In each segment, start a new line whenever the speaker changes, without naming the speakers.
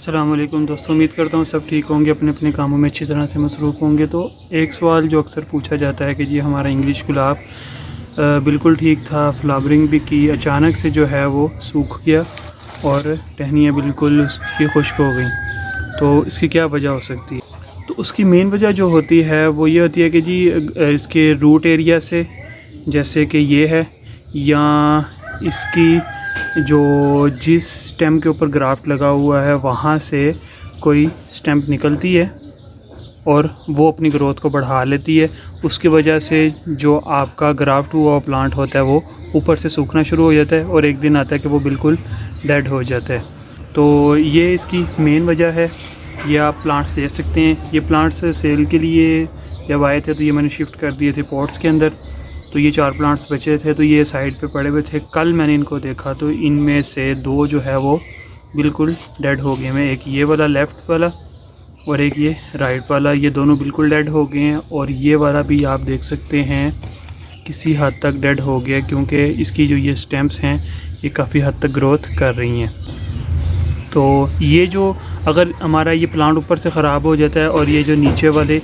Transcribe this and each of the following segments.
अस्सलाम वालेकुम दोस्तों, उम्मीद करता हूँ सब ठीक होंगे, अपने अपने कामों में अच्छी तरह से मसरूफ़ होंगे। तो एक सवाल जो अक्सर पूछा जाता है कि जी हमारा इंग्लिश गुलाब बिल्कुल ठीक था, फ्लावरिंग भी की, अचानक से जो है वो सूख गया और टहनियाँ बिल्कुल उसकी खुश्क हो गई। तो इसकी क्या वजह हो सकती है? तो उसकी मेन वजह जो होती है वो ये होती है कि जी इसके रूट एरिया से, जैसे कि ये है, या इसकी जो जिस स्टेम के ऊपर ग्राफ्ट लगा हुआ है वहाँ से कोई स्टेम निकलती है और वो अपनी ग्रोथ को बढ़ा लेती है। उसकी वजह से जो आपका ग्राफ्ट हुआ प्लांट होता है वो ऊपर से सूखना शुरू हो जाता है और एक दिन आता है कि वो बिल्कुल डेड हो जाता है। तो ये इसकी मेन वजह है। ये आप प्लांट्स दे सकते हैं। ये प्लांट्स सेल के लिए जब आए थे तो ये मैंने शिफ्ट कर दिए थे पॉट्स के अंदर। तो ये 4 प्लांट्स बचे थे, तो ये साइड पे पड़े हुए थे। कल मैंने इनको देखा तो इनमें से 2 जो है वो बिल्कुल डेड हो गए हैं। एक ये वाला लेफ़्ट वाला और एक ये राइट वाला, ये दोनों बिल्कुल डेड हो गए हैं। और ये वाला भी आप देख सकते हैं किसी हद तक डेड हो गया, क्योंकि इसकी जो ये स्टेम्स हैं ये काफ़ी हद तक ग्रोथ कर रही हैं। तो ये जो अगर हमारा ये प्लांट ऊपर से ख़राब हो जाता है और ये जो नीचे वाले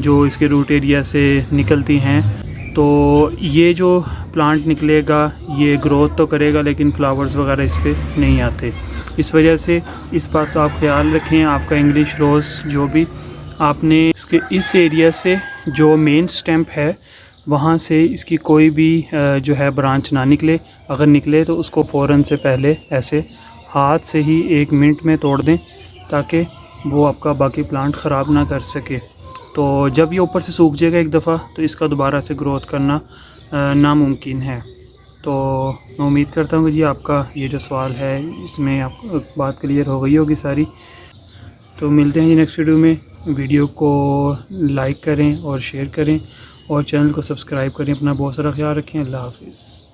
जो इसके रूट एरिया से निकलती हैं, तो ये जो प्लांट निकलेगा ये ग्रोथ तो करेगा लेकिन फ्लावर्स वगैरह इस पर नहीं आते। इस वजह से इस बात का आप ख्याल रखें। आपका इंग्लिश रोज़ जो भी आपने इसके इस एरिया से जो मेन स्टेम्प है वहाँ से इसकी कोई भी जो है ब्रांच ना निकले। अगर निकले तो उसको फ़ौरन से पहले ऐसे हाथ से ही 1 मिनट में तोड़ दें ताकि वो आपका बाकी प्लांट ख़राब ना कर सके। तो जब ये ऊपर से सूख जाएगा एक दफ़ा तो इसका दोबारा से ग्रोथ करना नामुमकिन है। तो मैं उम्मीद करता हूँ कि जी आपका ये जो सवाल है इसमें आप बात क्लियर हो गई होगी सारी। तो मिलते हैं जी नेक्स्ट वीडियो में। वीडियो को लाइक करें और शेयर करें और चैनल को सब्सक्राइब करें। अपना बहुत सारा ख्याल रखें। अल्लाह हाफ़िज़।